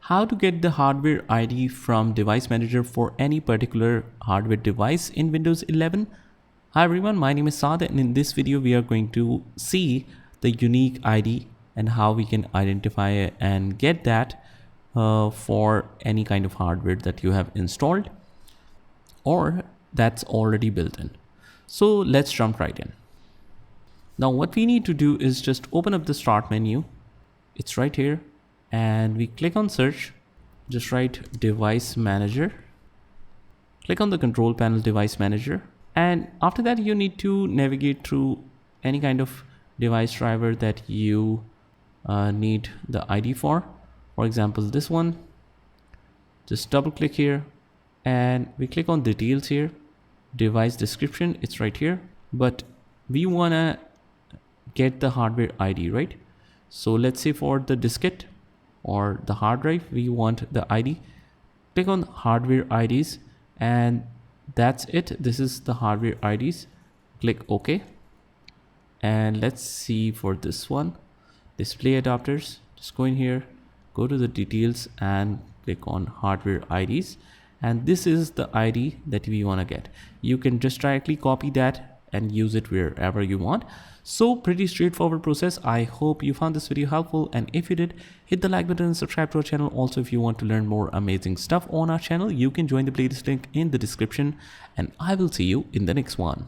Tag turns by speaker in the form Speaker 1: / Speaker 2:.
Speaker 1: How to get the hardware ID from device manager for any particular hardware device in Windows 11. Hi everyone, my name is Saad and in this video we are going to see the unique ID and how we can identify it and get that for any kind of hardware that you have installed or that's already built in. So let's jump right in. Now what we need to do is just open up the start menu. It's right here. And we click on search, just write device manager, click on the control panel device manager. And after that, you need to navigate through any kind of device driver that you need the ID for. For example, this one, just double click here and we click on details here, device description, it's right here, but we wanna get the hardware ID, right? So let's say for the diskette, or the hard drive, we want the ID. Click on hardware IDs and that's it. This is the hardware IDs. Click OK. And let's see for this one, display adapters. Just go in here, go to the details and click on hardware IDs. And this is the ID that we want to get. You can just directly copy that and use it wherever you want. So pretty straightforward process. I hope you found this video helpful, and if you did, hit the like button and subscribe to our channel. Also, if you want to learn more amazing stuff on our channel, you can join the playlist link in the description, and I will see you in the next one.